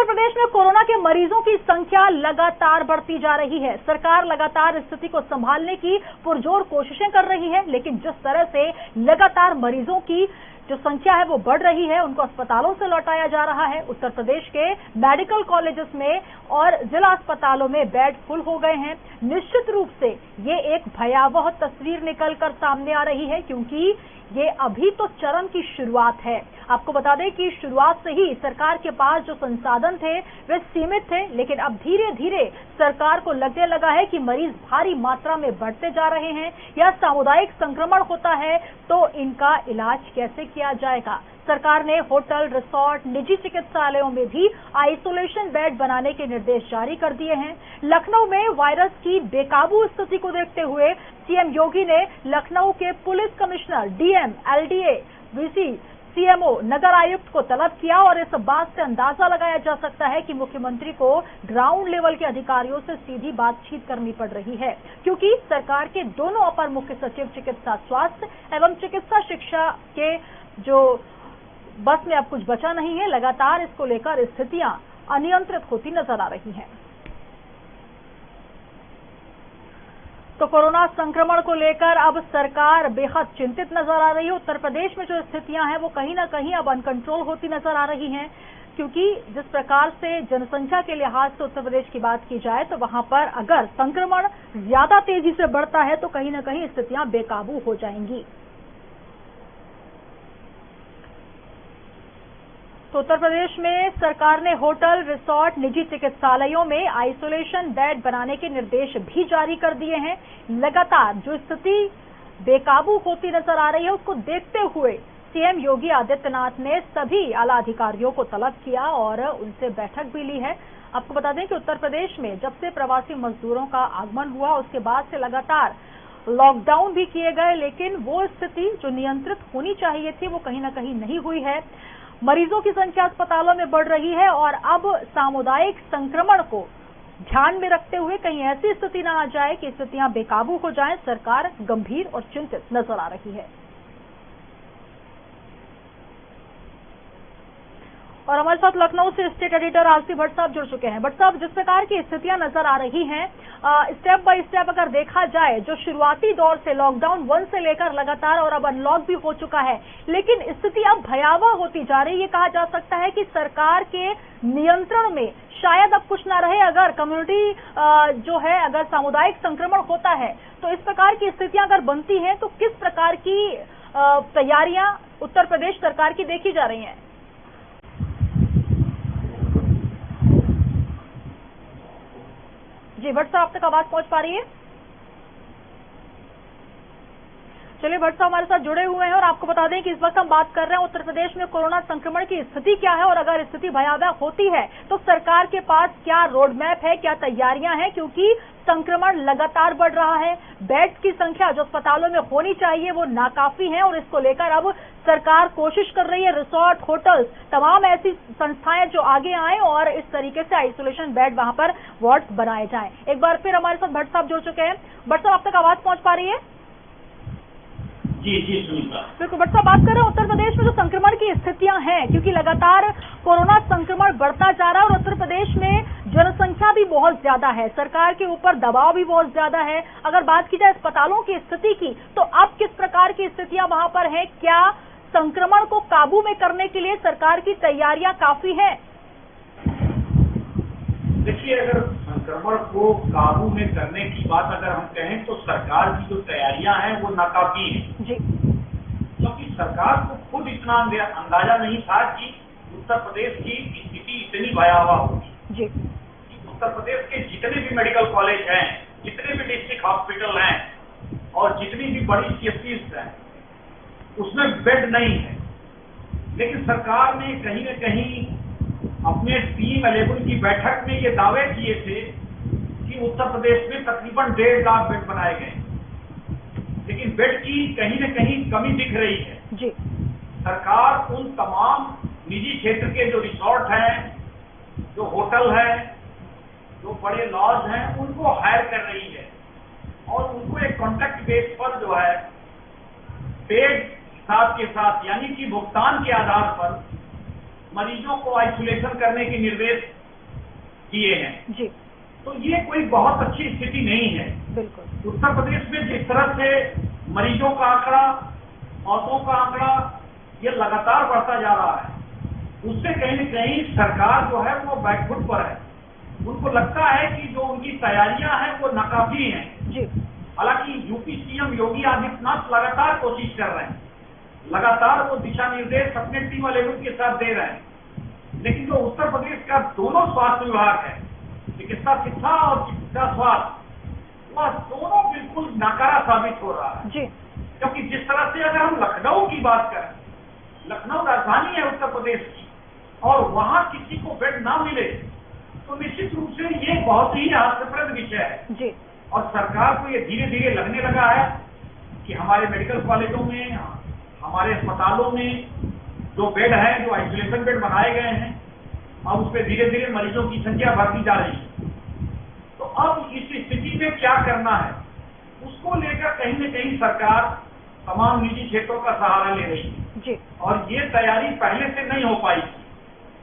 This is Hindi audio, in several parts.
उत्तर प्रदेश में कोरोना के मरीजों की संख्या लगातार बढ़ती जा रही है। सरकार लगातार स्थिति को संभालने की पुरजोर कोशिशें कर रही है, लेकिन जिस तरह से लगातार मरीजों की जो संख्या है वो बढ़ रही है, उनको अस्पतालों से लौटाया जा रहा है। उत्तर प्रदेश के मेडिकल कॉलेजेस में और जिला अस्पतालों में बेड फुल हो गए हैं। निश्चित रूप से ये एक भयावह तस्वीर निकलकर सामने आ रही है, क्योंकि ये अभी तो चरम की शुरुआत है। आपको बता दें कि शुरुआत से ही सरकार के पास जो संसाधन थे वे सीमित थे, लेकिन अब धीरे धीरे सरकार को लगने लगा है कि मरीज भारी मात्रा में बढ़ते जा रहे हैं या सामुदायिक संक्रमण होता है तो इनका इलाज कैसे किया जाएगा। सरकार ने होटल, रिसोर्ट, निजी चिकित्सालयों में भी आइसोलेशन बेड बनाने के निर्देश जारी कर दिए हैं। लखनऊ में वायरस की बेकाबू स्थिति को देखते हुए सीएम योगी ने लखनऊ के police commissioner, DM, LDA, VC, CMO, नगर आयुक्त को तलब किया और इस बात से अंदाजा लगाया जा सकता है कि मुख्यमंत्री को ग्राउंड लेवल के अधिकारियों से सीधी बातचीत करनी पड़ रही है, क्योंकि सरकार के दोनों अपर मुख्य सचिव चिकित्सा स्वास्थ्य एवं चिकित्सा शिक्षा के जो बस में अब कुछ बचा नहीं है। लगातार इसको लेकर स्थितियां अनियंत्रित होती नजर आ रही हैं। तो कोरोना संक्रमण को लेकर अब सरकार बेहद चिंतित नजर आ रही है। उत्तर प्रदेश में जो स्थितियां हैं वो कहीं ना कहीं अब अनकंट्रोल होती नजर आ रही हैं, क्योंकि जिस प्रकार से जनसंख्या के लिहाज से उत्तर प्रदेश की बात की जाए तो वहां पर अगर संक्रमण ज्यादा तेजी से बढ़ता है तो कहीं ना कहीं स्थितियां बेकाबू हो जाएंगी। तो उत्तर प्रदेश में सरकार ने होटल, रिसोर्ट, निजी चिकित्सालयों में आइसोलेशन बेड बनाने के निर्देश भी जारी कर दिए हैं। लगातार जो स्थिति बेकाबू होती नजर आ रही है उसको देखते हुए सीएम योगी आदित्यनाथ ने सभी आला अधिकारियों को तलब किया और उनसे बैठक भी ली है। आपको बता दें कि उत्तर प्रदेश में जब से प्रवासी मजदूरों का आगमन हुआ उसके बाद से लगातार लॉकडाउन भी किए गए, लेकिन वो स्थिति जो नियंत्रित होनी चाहिए थी वो कहीं ना कहीं नहीं हुई है। मरीजों की संख्या अस्पतालों में बढ़ रही है और अब सामुदायिक संक्रमण को ध्यान में रखते हुए कहीं ऐसी स्थिति न आ जाए कि स्थितियां बेकाबू हो जाएं, सरकार गंभीर और चिंतित नजर आ रही है। और हमारे साथ लखनऊ से स्टेट एडिटर आरसी भट्ट साहब जुड़ चुके हैं। भट्ट साहब, जिस प्रकार की स्थितियां नजर आ रही हैं, स्टेप बाय स्टेप अगर देखा जाए, जो शुरुआती दौर से लॉकडाउन 1 से लेकर लगातार और अब अनलॉक भी हो चुका है, लेकिन स्थिति अब भयावह होती जा रही है। ये कहा जा सकता है कि सरकार के नियंत्रण में शायद अब कुछ ना रहे। अगर कम्युनिटी जो है, अगर सामुदायिक संक्रमण होता है तो इस प्रकार की स्थितियां अगर बनती हैं तो किस प्रकार की तैयारियां उत्तर प्रदेश सरकार की देखी जा रही हैं? जी भट्ट साहब, आप तक आवाज पहुंच पा रही है? चलिए, भट्ट साहब हमारे साथ जुड़े हुए हैं और आपको बता दें कि इस वक्त हम बात कर रहे हैं उत्तर प्रदेश में कोरोना संक्रमण की स्थिति क्या है और अगर स्थिति भयावह होती है तो सरकार के पास क्या रोड मैप है, क्या तैयारियां हैं, क्योंकि संक्रमण लगातार बढ़ रहा है। बेड की संख्या जो अस्पतालों में होनी चाहिए वो नाकाफी है और इसको लेकर अब सरकार कोशिश कर रही है रिसोर्ट, होटल्स, तमाम ऐसी संस्थाएं जो आगे आए और इस तरीके से आइसोलेशन बेड वहां पर वार्ड बनाए जाएं। एक बार फिर हमारे साथ भट्ट साहब जुड़ चुके हैं। भट्ट साहब, आप तक आवाज पहुंच पा रही है? जी सुनीता, बिल्कुल। भट्ट साहब, बात कर रहे हैं उत्तर प्रदेश में जो संक्रमण की स्थितियां हैं, क्योंकि लगातार कोरोना संक्रमण बढ़ता जा रहा है और उत्तर प्रदेश में जनसंख्या भी बहुत ज्यादा है, सरकार के ऊपर दबाव भी बहुत ज्यादा है। अगर बात की जाए अस्पतालों की स्थिति की, तो अब किस प्रकार की स्थितियां वहां पर हैं? क्या संक्रमण को काबू में करने के लिए सरकार की तैयारियां काफी हैं? देखिए, अगर संक्रमण को काबू में करने की बात अगर हम कहें तो सरकार की जो तैयारियां हैं वो नाकाफी हैं जी, क्योंकि सरकार को खुद इतना अंदाजा नहीं था कि उत्तर प्रदेश की स्थिति इतनी भयावह होगी जी। उत्तर प्रदेश के जितने भी मेडिकल कॉलेज हैं, जितने भी डिस्ट्रिक्ट हॉस्पिटल हैं और जितनी भी बड़ी सीएचसीज हैं उसमें बेड नहीं है, लेकिन सरकार ने कहीं न कहीं अपने टीम 11 की बैठक में ये दावे किए थे कि उत्तर प्रदेश में तकरीबन 1.5 लाख बेड बनाए गए, लेकिन बेड की कहीं न कहीं कमी दिख रही है जी। सरकार उन तमाम निजी क्षेत्र के जो रिसोर्ट हैं, जो होटल हैं, जो बड़े लॉज हैं, उनको हायर कर रही है और उनको एक कॉन्ट्रैक्ट बेस पर जो है पेड हिसाब के साथ, यानी कि भुगतान के आधार पर मरीजों को आइसोलेशन करने के निर्देश दिए हैं जी। तो ये कोई बहुत अच्छी स्थिति नहीं है। बिल्कुल। उत्तर प्रदेश में जिस तरह से मरीजों का आंकड़ा, मौतों का आंकड़ा ये लगातार बढ़ता जा रहा है, उससे कहीं न कहीं सरकार जो है वो बैकफुट पर है। उनको लगता है कि जो उनकी तैयारियां हैं वो नाकाफी हैं। जी। हालांकि यूपी सीएम योगी आदित्यनाथ लगातार कोशिश कर रहे हैं, लगातार वो दिशा निर्देश अपने टीम लेवल के साथ दे रहे हैं, लेकिन जो उत्तर प्रदेश का दोनों स्वास्थ्य विभाग है, चिकित्सा शिक्षा और चिकित्सा स्वास्थ्य, वह दोनों बिल्कुल नाकारा साबित हो रहा है। जी। क्योंकि जिस तरह से अगर हम लखनऊ की बात करें, लखनऊ राजधानी है उत्तर प्रदेश की, और वहां किसी को बेड ना मिले तो निश्चित रूप से ये बहुत ही हास्यास्पद विषय है। जी। और सरकार को ये धीरे धीरे लगने लगा है कि हमारे मेडिकल कॉलेजों में, हमारे अस्पतालों में जो बेड है, जो आइसोलेशन बेड बनाए गए हैं, अब उस पर धीरे धीरे मरीजों की संख्या बढ़ती जा रही है। तो अब इस स्थिति में क्या करना है, उसको लेकर कहीं न कहीं सरकार तमाम निजी क्षेत्रों का सहारा ले रही है। जी। और ये तैयारी पहले से नहीं हो पाई थी,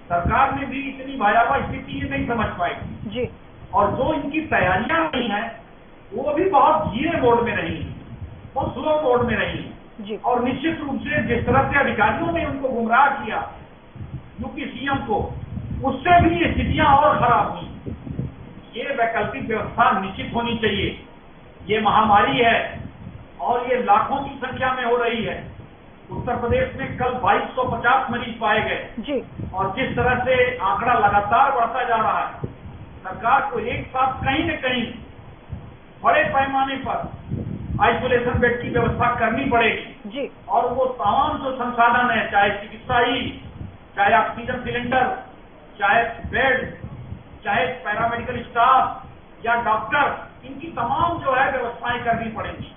सरकार ने भी इतनी भयावह स्थिति ये नहीं समझ पाई थी। जी। और जो इनकी तैयारियां नहीं है वो भी बहुत धीरे मोड में रही है, बहुत स्लो मोड में रही है। जी। और निश्चित रूप से जिस तरह से अधिकारियों ने उनको गुमराह किया, यूपी सीएम को, उससे भी ये स्थितियां और खराब हुई। ये वैकल्पिक व्यवस्था निश्चित होनी चाहिए। ये महामारी है और ये लाखों की संख्या में हो रही है। उत्तर प्रदेश में कल 2250 मरीज पाए गए। जी। और जिस तरह से आंकड़ा लगातार बढ़ता जा रहा है, सरकार को एक साथ कहीं न कहीं बड़े पैमाने पर आइसोलेशन बेड की व्यवस्था करनी पड़ेगी। जी। और वो तमाम जो संसाधन है, चाहे चिकित्सा ही, चाहे ऑक्सीजन सिलेंडर, चाहे बेड, चाहे पैरामेडिकल स्टाफ या डॉक्टर, इनकी तमाम जो है व्यवस्थाएं करनी पड़ेंगी।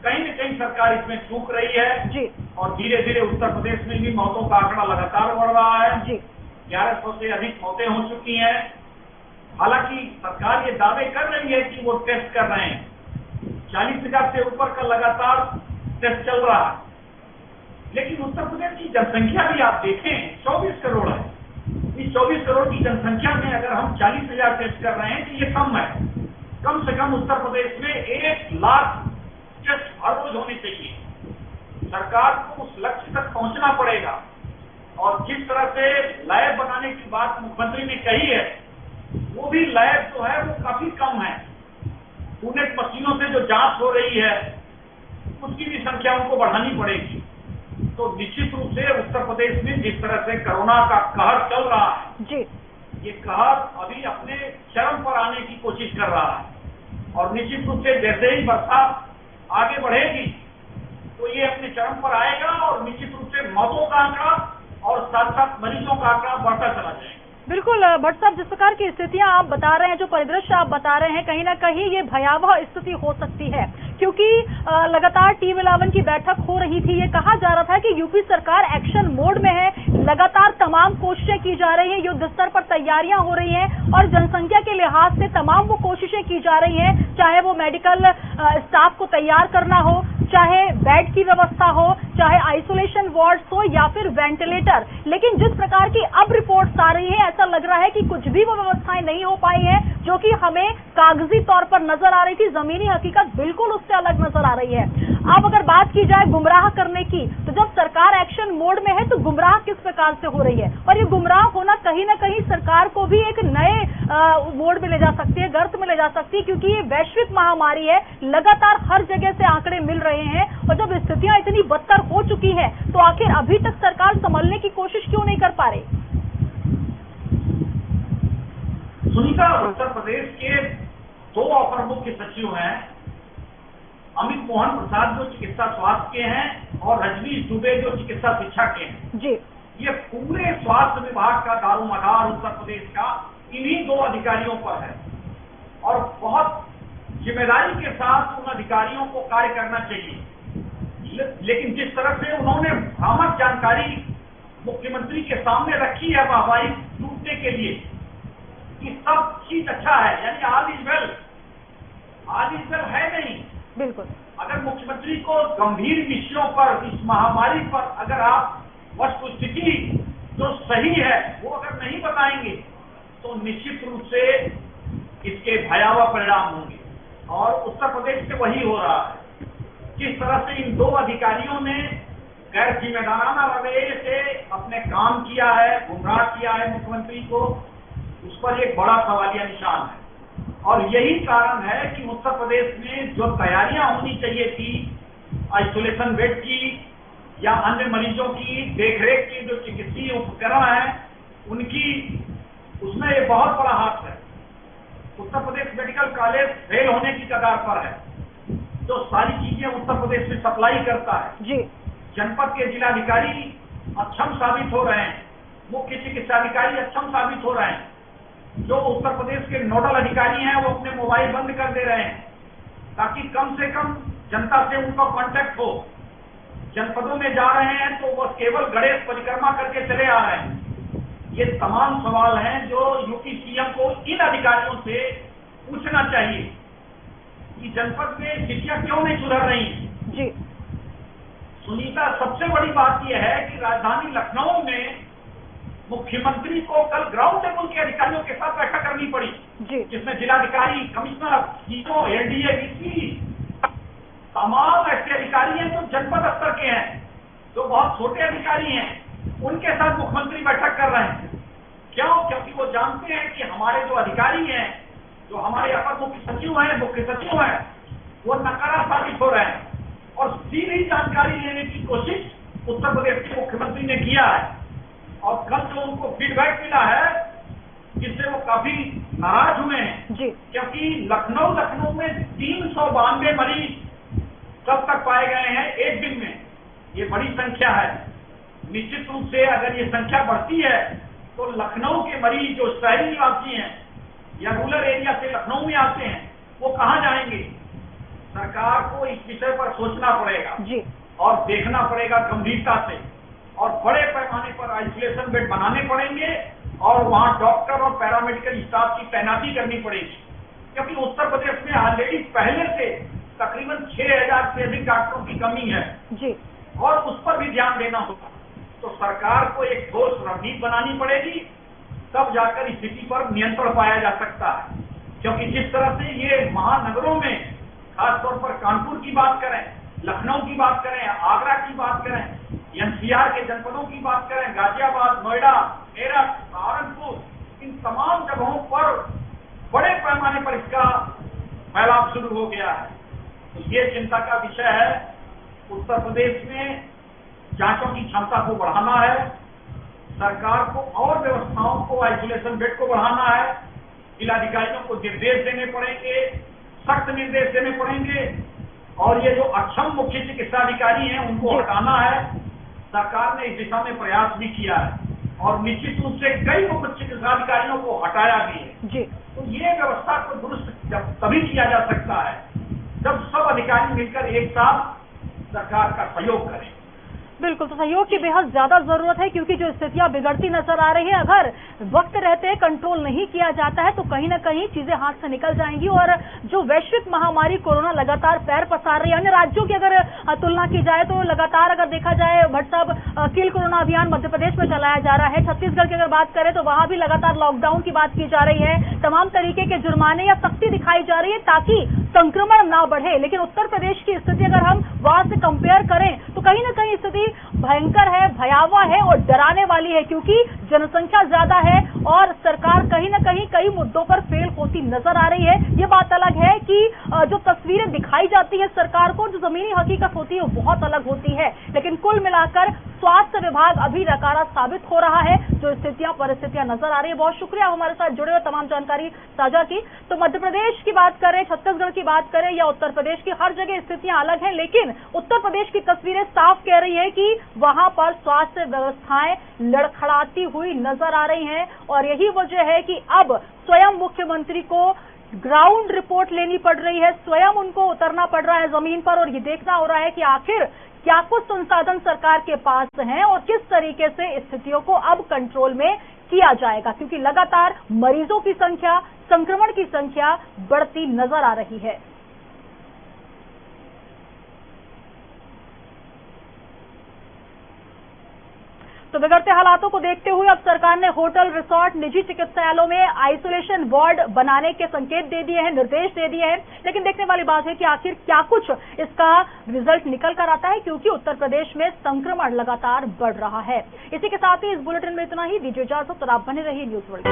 कहीं न कहीं सरकार इसमें चूक रही है। जी। और धीरे धीरे उत्तर प्रदेश में भी मौतों का आंकड़ा लगातार बढ़ रहा है। जी। 1100 से अधिक मौतें हो चुकी हैं। हालांकि सरकार ये दावे कर रही है कि वो टेस्ट कर रहे हैं, 40,000 से ऊपर का लगातार टेस्ट चल रहा है, लेकिन उत्तर प्रदेश की जनसंख्या भी आप देखें 24 करोड़ है। इस 24 करोड़ की जनसंख्या में अगर हम 40,000 टेस्ट कर रहे हैं तो ये कम है। कम से कम उत्तर प्रदेश में 1 लाख टेस्ट हर रोज होने चाहिए। सरकार को उस लक्ष्य तक पहुंचना पड़ेगा। और जिस तरह से लैब बनाने की बात मुख्यमंत्री ने कही है, वो भी लैब जो है वो काफी कम है। उन्नत मशीनों से जो जांच हो रही है उसकी भी संख्या उनको बढ़ानी पड़ेगी। तो निश्चित रूप से उत्तर प्रदेश में जिस तरह से कोरोना का कहर चल रहा है जी, ये कहर अभी अपने चरम पर आने की कोशिश कर रहा है। और निश्चित रूप से जैसे ही बरसात आगे बढ़ेगी तो ये अपने चरम पर आएगा और निश्चित रूप से मौतों का आंकड़ा और साथ साथ मरीजों का आंकड़ा बढ़ता चला जाएगा। बिल्कुल भट्ट साहब, जिस प्रकार की स्थितियां आप बता रहे हैं, जो परिदृश्य आप बता रहे हैं, कहीं ना कहीं ये भयावह स्थिति हो सकती है, क्योंकि लगातार टीम 11 की बैठक हो रही थी। ये कहा जा रहा था कि यूपी सरकार एक्शन मोड में है, लगातार तमाम कोशिशें की जा रही हैं, युद्ध स्तर पर तैयारियां हो रही हैं और जनसंख्या के लिहाज से तमाम वो कोशिशें की जा रही हैं, चाहे वो मेडिकल स्टाफ को तैयार करना हो, चाहे बेड की व्यवस्था हो, चाहे आइसोलेशन वार्ड्स हो या फिर वेंटिलेटर। लेकिन जिस प्रकार की अब रिपोर्ट्स आ रही है, ऐसा लग रहा है कि कुछ भी वो व्यवस्थाएं नहीं हो पाई हैं जो कि हमें कागजी तौर पर नजर आ रही थी। जमीनी हकीकत बिल्कुल उससे अलग नजर आ रही है। अब अगर बात की जाए गुमराह करने की, तो जब सरकार एक्शन मोड में है तो गुमराह किस प्रकार से हो रही है, और ये गुमराह होना कहीं ना कहीं सरकार को भी एक नए मोड में ले जा सकती है, गर्त में ले जा सकती है, क्योंकि ये वैश्विक महामारी है, लगातार हर जगह से आंकड़े मिल रहे हैं। और जब स्थितियां इतनी बदतर हो चुकी हैं तो आखिर अभी तक सरकार संभलने की कोशिश क्यों नहीं कर पा रही? सुनीता, उत्तर प्रदेश के 2 अपर मुख्य सचिव हैं, अमित मोहन प्रसाद जो चिकित्सा स्वास्थ्य के हैं और रजनीश दुबे जो चिकित्सा शिक्षा के हैं जी। ये पूरे स्वास्थ्य विभाग का दारोमदार उत्तर प्रदेश का इन्हीं 2 अधिकारियों पर है। और बहुत जिम्मेदारी के साथ उन अधिकारियों को कार्य करना चाहिए। लेकिन जिस तरह से उन्होंने भ्रामक जानकारी मुख्यमंत्री के सामने रखी है वाहवाही लूटने के लिए कि सब चीज अच्छा है, यानी ऑल इज वेल है नहीं। बिल्कुल। अगर मुख्यमंत्री को गंभीर विषयों पर, इस महामारी पर अगर आप वस्तुस्थिति जो सही है वो अगर नहीं बताएंगे तो निश्चित रूप से इसके भयावह परिणाम होंगे। और उत्तर प्रदेश में वही हो रहा है। किस तरह से इन दो अधिकारियों ने गैर जिम्मेदाराना रवैये से अपने काम किया है, गुमराह किया है मुख्यमंत्री को, उस पर एक बड़ा सवालिया निशान है। और यही कारण है कि उत्तर प्रदेश में जो तैयारियां होनी चाहिए थी आइसोलेशन बेड की या अन्य मरीजों की देखरेख की, जो चिकित्सीय उपकरण है उनकी, उसमें एक बहुत बड़ा हाथ है। Uttar Pradesh medical college fail होने की कगार पर है। जो सारी चीजें उत्तर प्रदेश में सप्लाई करता है जी, जनपद के जिलाधिकारी अक्षम साबित हो रहे हैं, मुख्य चिकित्साधिकारी अक्षम साबित हो रहे हैं। जो उत्तर प्रदेश के नोडल अधिकारी हैं वो अपने मोबाइल बंद कर दे रहे हैं ताकि कम से कम जनता से उनका कांटेक्ट हो। जनपदों में जा रहे हैं तो वो केवल गणेश परिक्रमा करके चले आ रहे हैं। ये तमाम सवाल हैं जो यूपी सीएम को इन अधिकारियों से पूछना चाहिए कि जनपद में स्थितियां क्यों नहीं सुधर रही जी। सुनीता, सबसे बड़ी बात यह है कि राजधानी लखनऊ में मुख्यमंत्री को कल ग्राउंड लेवल के अधिकारियों के साथ बैठक करनी पड़ी जी, जिसमें जिलाधिकारी, कमिश्नर, सीओ, एलडीए, डीसी, तमाम ऐसे अधिकारी हैं जो जनपद स्तर के हैं, जो बहुत छोटे अधिकारी हैं, उनके साथ मुख्यमंत्री बैठक कर रहे हैं। क्यों? क्योंकि वो जानते हैं कि हमारे जो अधिकारी हैं, जो हमारे अपर मुख्य सचिव हैं, मुख्य सचिव हैं, वो नकारा साबित हो रहे हैं। और सीधी जानकारी लेने की कोशिश उत्तर प्रदेश के मुख्यमंत्री ने किया है। और कल जो उनको फीडबैक मिला है जिससे वो काफी नाराज हुए हैं जी, क्योंकि लखनऊ में 392 मरीज कब तक पाए गए हैं एक दिन में। ये बड़ी संख्या है। निश्चित रूप से अगर ये संख्या बढ़ती है तो लखनऊ के मरीज जो शहरी निवासी हैं या रूरल एरिया से लखनऊ में आते हैं वो कहाँ जाएंगे? सरकार को इस विषय पर सोचना पड़ेगा जी, और देखना पड़ेगा गंभीरता से, और बड़े पैमाने पर आइसोलेशन बेड बनाने पड़ेंगे और वहां डॉक्टर और पैरामेडिकल स्टाफ की तैनाती करनी पड़ेगी। क्योंकि उत्तर प्रदेश में ऑलरेडी पहले से तकरीबन 6000 से अधिक डॉक्टरों की कमी है जी, और उस पर भी ध्यान देना होगा। तो सरकार को एक ठोस रणनीति बनानी पड़ेगी, तब जाकर स्थिति पर नियंत्रण पाया जा सकता है। क्योंकि जिस तरह से ये महानगरों में, खासतौर पर कानपुर की बात करें, लखनऊ की बात करें, आगरा की बात करें, एनसीआर के जनपदों की बात करें, गाजियाबाद, नोएडा, मेरठ, सहारनपुर, इन तमाम जगहों पर बड़े पैमाने पर इसका फैलाव शुरू हो गया है। तो ये चिंता का विषय है। उत्तर प्रदेश में जांचों की क्षमता को बढ़ाना है, सरकार को और व्यवस्थाओं को, आइसोलेशन बेड को बढ़ाना है, जिलाधिकारियों को निर्देश देने पड़ेंगे, सख्त निर्देश देने पड़ेंगे, और ये जो अक्षम मुख्य चिकित्साधिकारी हैं उनको हटाना है। सरकार ने इस दिशा में प्रयास भी किया है और निश्चित रूप से कई मुख्य चिकित्साधिकारियों को हटाया भी है जी। तो ये व्यवस्था को दुरुस्त जब तभी किया जा सकता है जब सब अधिकारी मिलकर एक साथ सरकार का सहयोग करें। बिल्कुल, तो सहयोग की बेहद ज्यादा जरूरत है क्योंकि जो स्थितियां बिगड़ती नजर आ रही है, अगर वक्त रहते कंट्रोल नहीं किया जाता है तो कहीं ना कहीं चीजें हाथ से निकल जाएंगी। और जो वैश्विक महामारी कोरोना लगातार पैर पसार रही है, अन्य राज्यों की अगर तुलना की जाए तो लगातार अगर देखा जाए, भट्ट साहब, किल कोरोना अभियान मध्य प्रदेश में चलाया जा रहा है। छत्तीसगढ़ की अगर बात करें तो वहां भी लगातार लॉकडाउन की बात की जा रही है, तमाम तरीके के जुर्माने या सख्ती दिखाई जा रही है ताकि संक्रमण ना बढ़े। लेकिन उत्तर प्रदेश की स्थिति अगर हम वहां से कंपेयर करें तो कहीं ना कहीं स्थिति भयंकर है, भयावह है और डराने वाली है क्योंकि जनसंख्या ज्यादा है और सरकार कहीं ना कहीं कई मुद्दों पर फेल होती नजर आ रही है। ये बात अलग है कि जो तस्वीरें दिखाई जाती है सरकार को, जो जमीनी हकीकत होती है वो बहुत अलग होती है। लेकिन कुल मिलाकर स्वास्थ्य विभाग अभी नकारा साबित हो रहा है। जो स्थितियां, परिस्थितियां नजर आ रही है। बहुत शुक्रिया हमारे साथ जुड़े हुए, तमाम जानकारी साझा की। तो मध्य प्रदेश की बात करें, छत्तीसगढ़ की बात करें या उत्तर प्रदेश की, हर जगह स्थितियां अलग हैं। लेकिन उत्तर प्रदेश की तस्वीरें साफ कह रही है कि वहां पर स्वास्थ्य व्यवस्थाएं लड़खड़ाती हुई नजर आ रही हैं और यही वजह है कि अब स्वयं मुख्यमंत्री को ग्राउंड रिपोर्ट लेनी पड़ रही है, स्वयं उनको उतरना पड़ रहा है जमीन पर और ये देखना हो रहा है कि आखिर क्या कुछ संसाधन सरकार के पास हैं और किस तरीके से स्थितियों को अब कंट्रोल में किया जाएगा, क्योंकि लगातार मरीजों की संख्या, संक्रमण की संख्या बढ़ती नजर आ रही है। तो तो बिगड़ते हालातों को देखते हुए अब सरकार ने होटल, रिसोर्ट, निजी चिकित्सालयों में आइसोलेशन वार्ड बनाने के संकेत दे दिए हैं, निर्देश दे दिए हैं। लेकिन देखने वाली बात है कि आखिर क्या कुछ इसका रिजल्ट निकल कर आता है, क्योंकि उत्तर प्रदेश में संक्रमण लगातार बढ़ रहा है। इसी के साथ ही इस बुलेटिन में इतना ही। दीजिए इजाजत और आप बने रहिए न्यूज़ वर्ल्ड।